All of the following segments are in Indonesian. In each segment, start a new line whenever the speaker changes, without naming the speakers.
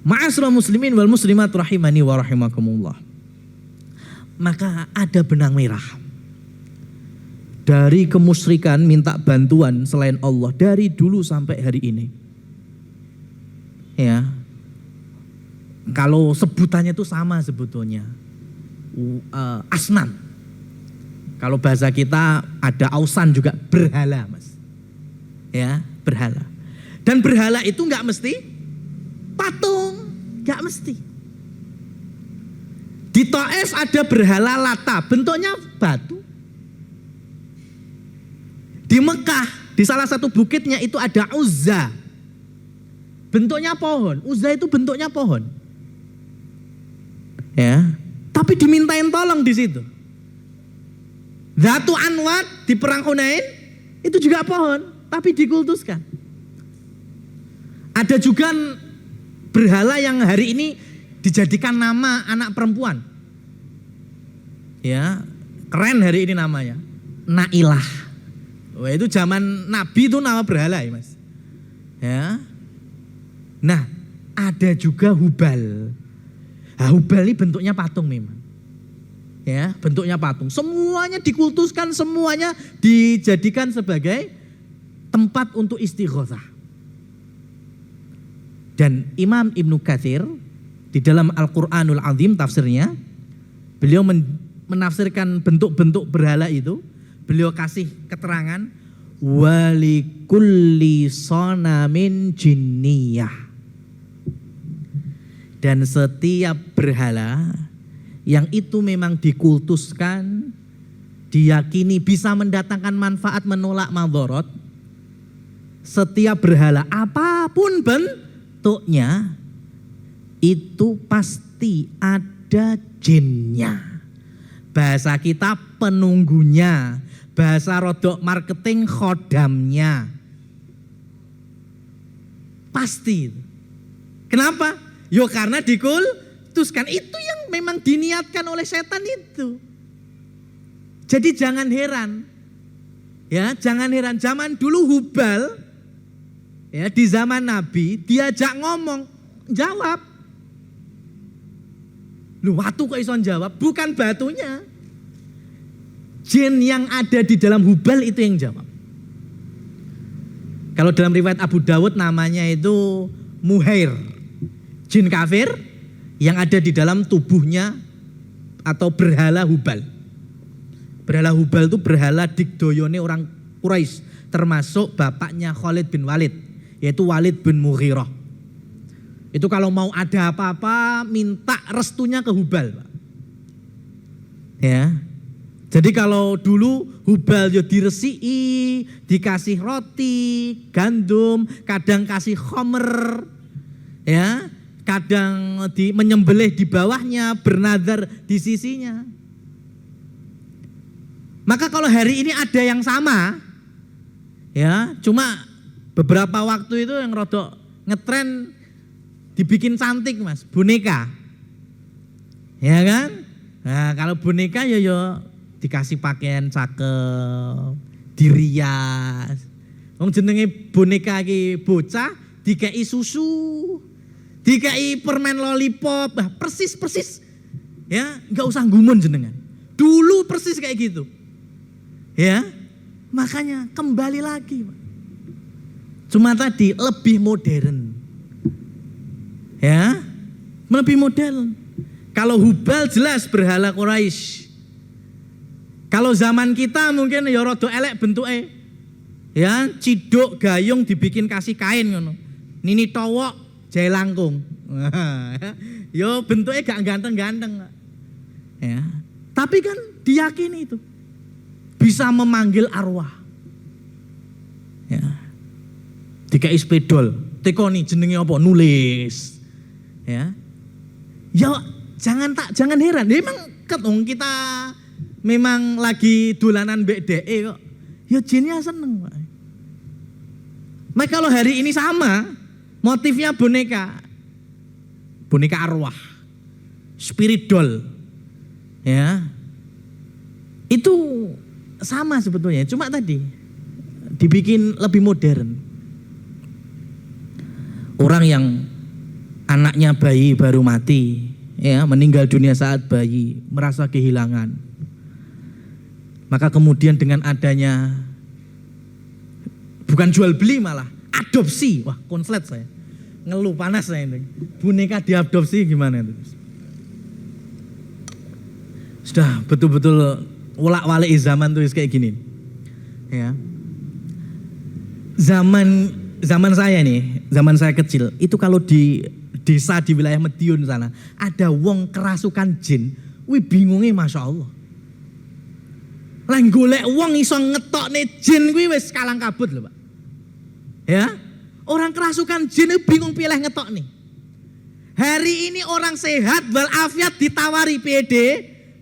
Ma'asyiral muslimin wal muslimat rahimani wa rahimakumullah. Maka ada benang merah dari kemusyrikan minta bantuan selain Allah dari dulu sampai hari ini. Ya. Kalau sebutannya itu sama sebetulnya. Asnam. Kalau bahasa kita ada ausan juga berhala, Mas. Ya, berhala. Dan berhala itu enggak mesti patung, enggak mesti. Di Taif ada berhala Lata, bentuknya batu. Di Mekah, di salah satu bukitnya itu ada Uzza. Bentuknya pohon. Uzza itu bentuknya pohon. Ya, tapi dimintain tolong di situ. Zatu Anwat di perang Hunain itu juga pohon, tapi dikultuskan. Ada juga berhala yang hari ini dijadikan nama anak perempuan. Ya, keren hari ini namanya. Nailah. Wah, itu zaman Nabi itu nama berhala ya, Mas. Ya. Nah, ada juga Hubal. Nah, Hubal ini bentuknya patung memang. Ya, bentuknya patung. Semuanya dikultuskan, semuanya dijadikan sebagai tempat untuk istighotsah. Dan Imam Ibnu Katsir di dalam Al-Qur'anul Azim tafsirnya, beliau menafsirkan bentuk-bentuk berhala itu, beliau kasih keterangan walikulli sonamin jinniyah. Dan setiap berhala yang itu memang dikultuskan, diyakini bisa mendatangkan manfaat, menolak madharat, setiap berhala apapun bentuknya itu pasti ada jinnya. Bahasa kita penunggunya, bahasa rodok marketing khodamnya. Pasti. Kenapa? Yo karena dikultuskan, itu yang memang diniatkan oleh setan itu. Jadi jangan heran. Ya, jangan heran zaman dulu Hubal ya di zaman Nabi diajak ngomong, jawab. Lu watu kok iso jawab? Bukan batunya. Jin yang ada di dalam Hubal itu yang jawab. Kalau dalam riwayat Abu Dawud namanya itu Muhair. Jin kafir yang ada di dalam tubuhnya atau berhala Hubal. Berhala Hubal itu berhala digdoyone orang Quraisy, termasuk bapaknya Khalid bin Walid, yaitu Walid bin Mughirah. Itu kalau mau ada apa-apa minta restunya ke Hubal, Pak. Ya. Jadi kalau dulu Hubal ya diresiki, dikasih roti, gandum, kadang kasih khomer, ya, kadang menyembelih di bawahnya, bernazar di sisinya. Maka kalau hari ini ada yang sama, ya, cuma beberapa waktu itu yang rodok ngetren dibikin cantik, Mas, boneka. Ya kan? Nah, kalau boneka ya dikasih pakaian cakep, dirias. Wong jenenge boneka iki bocah dikei susu, dikei permen lollipop, persis. Ya, enggak usah gumun jenengan. Dulu persis kayak gitu. Ya. Makanya kembali lagi, Pak. Cuma tadi lebih modern. Ya. Lebih modern. Kalau Hubal jelas berhala Quraisy. Kalau zaman kita mungkin ya rada elek bentuke. Ya, ciduk gayung dibikin kasih kain ngono. Nini towok jahe langkung. Yo bentuknya gak ganteng-ganteng. Ya. Tapi kan diyakini itu bisa memanggil arwah. Ya. Dikai spedol, tekoni jenenge apa? Nulis. Ya. Ya jangan heran. Memang kita memang lagi dolanan BDE kok. Ya jinnya seneng, Pak. Maka kalau hari ini sama, motifnya boneka arwah, spirit doll, ya, itu sama sebetulnya. Cuma tadi dibikin lebih modern. Orang yang anaknya bayi baru mati, ya, meninggal dunia saat bayi, merasa kehilangan. Maka kemudian dengan adanya, bukan jual beli malah, adopsi. Wah, konslet saya. Ngeluh panas saya ini. Boneka diadopsi gimana itu? Sudah betul-betul wolak-walik zaman tuh kayak gini. Ya. Zaman saya nih, zaman saya kecil, itu kalau di desa di wilayah Madiun sana, ada wong kerasukan jin, wih bingungnya Masya Allah. Lah golek wong iso ngetokne jin kuwi wis kalang kabut lho, Pak. Ya. Orang kerasukan jin bingung pilih ngetokne. Hari ini orang sehat walafiat ditawari PD,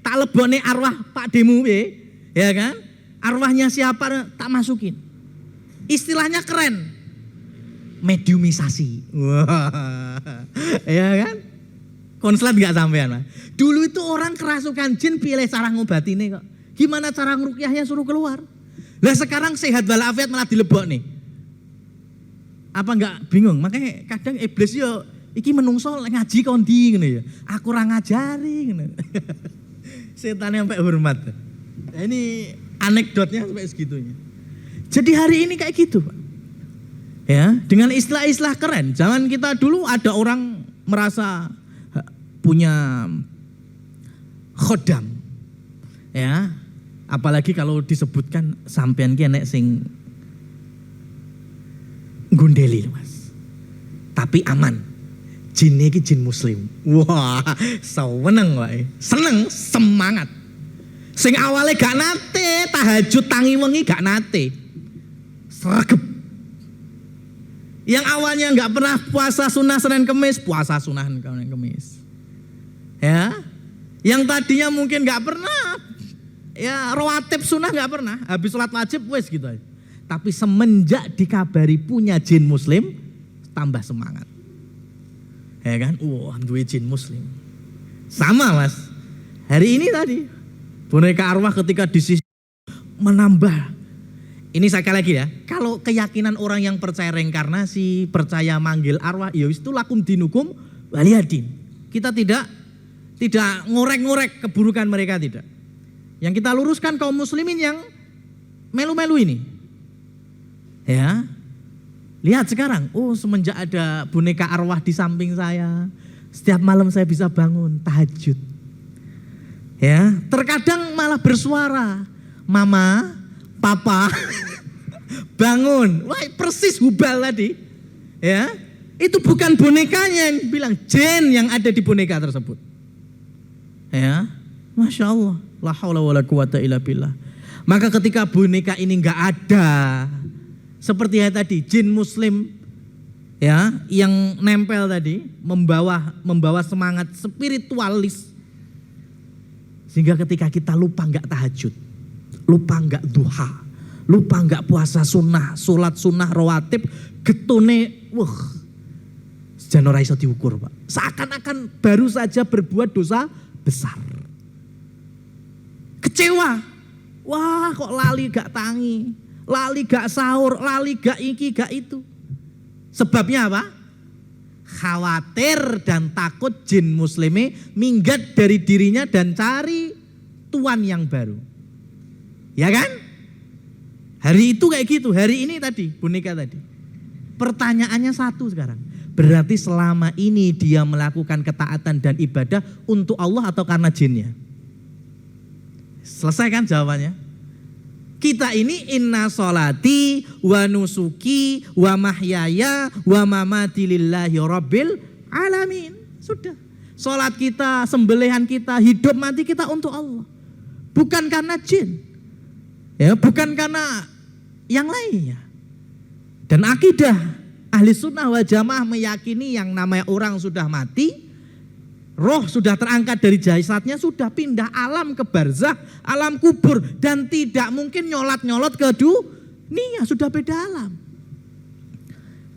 tak lebone arwah Pak Demu ya kan? Arwahnya siapa tak masukin. Istilahnya keren. Mediumisasi. Wah. Ya kan? Konslet enggak sampean, Pak. Dulu itu orang kerasukan jin pilih cara ngobatine kok. Gimana cara ngerukyahnya suruh keluar. Lah sekarang sehat walafiat malah dilebok nih. Apa enggak bingung? Makanya kadang iblis yo iki menungso ngaji kondi ngono ya. Aku ora ngajari ngono. Setannya sampai hormat. Nah, ini anekdotnya sampai segitunya. Jadi hari ini kayak gitu, Pak. Ya, dengan istilah-istilah keren. Zaman kita dulu ada orang merasa punya khodam. Ya. Apalagi kalau disebutkan sampean ki nek sing gundeli, Mas. Tapi aman. Jinnya ki jin muslim. Wah, seneng wae. Seneng, semangat. Sing awalnya gak nate, tahajud tangi wengi gak nate. Sregep. Yang awalnya gak pernah puasa sunnah Senin Kemis, puasa sunnah Senin Kemis. Ya. Yang tadinya mungkin gak pernah, ya rawatib sunnah gak pernah, habis sholat wajib wes gitu aja. Tapi semenjak dikabari punya jin muslim, tambah semangat. Ya kan? Wah, duwe jin muslim. Sama, Mas. Hari ini tadi boneka arwah ketika disisi menambah. Ini sekali lagi ya, kalau keyakinan orang yang percaya reinkarnasi, percaya manggil arwah, ya itu lakum dinukum waliyadin. Kita tidak ngorek-ngorek keburukan mereka, tidak. Yang kita luruskan kaum muslimin yang melu-melu ini. Ya. Lihat sekarang, oh semenjak ada boneka arwah di samping saya, setiap malam saya bisa bangun tahajud. Ya, terkadang malah bersuara, mama, papa, bangun. Wah, persis Hubal tadi. Ya, itu bukan bonekanya yang bilang, jin yang ada di boneka tersebut. Ya, Masya Allah, la haula wala quwata illa billah. Maka ketika boneka ini enggak ada, seperti yang tadi jin muslim ya yang nempel tadi membawa semangat spiritualis, sehingga ketika kita lupa enggak tahajud, lupa enggak duha, lupa enggak puasa sunnah, sholat sunnah rawatib, getone sejan ora iso diukur, Pak. Seakan-akan baru saja berbuat dosa besar. Kecewa. Wah, kok lali gak tangi, lali gak sahur, lali gak iki gak itu. Sebabnya apa? Khawatir dan takut jin muslimi minggat dari dirinya dan cari tuan yang baru. Ya kan? Hari itu kayak gitu, hari ini tadi boneka tadi. Pertanyaannya satu sekarang. Berarti selama ini dia melakukan ketaatan dan ibadah untuk Allah atau karena jinnya? Selesai kan jawabannya? Kita ini inna sholati wa nusuki wa mahyaya wa mamati lillahi rabbil alamin. Sudah. Sholat kita, sembelihan kita, hidup mati kita untuk Allah. Bukan karena jin. Ya, bukan karena yang lainnya. Dan akidah ahli sunnah wal jamaah meyakini yang namanya orang sudah mati, roh sudah terangkat dari jasadnya, sudah pindah alam ke barzakh, alam kubur, dan tidak mungkin nyolot-nyolot ke dunia, sudah beda alam.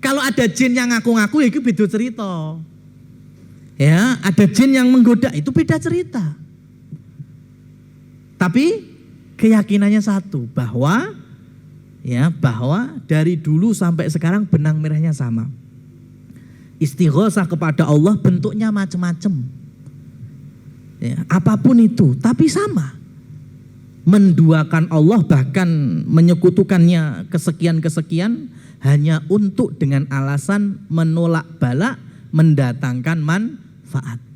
Kalau ada jin yang ngaku-ngaku ya itu beda cerita. Ya, ada jin yang menggoda itu beda cerita. Tapi keyakinannya satu, bahwa dari dulu sampai sekarang benang merahnya sama. Istighosah kepada Allah bentuknya macam-macam. Ya, apapun itu, tapi sama. Menduakan Allah bahkan menyekutukannya kesekian-kesekian hanya untuk dengan alasan menolak bala, mendatangkan manfaat.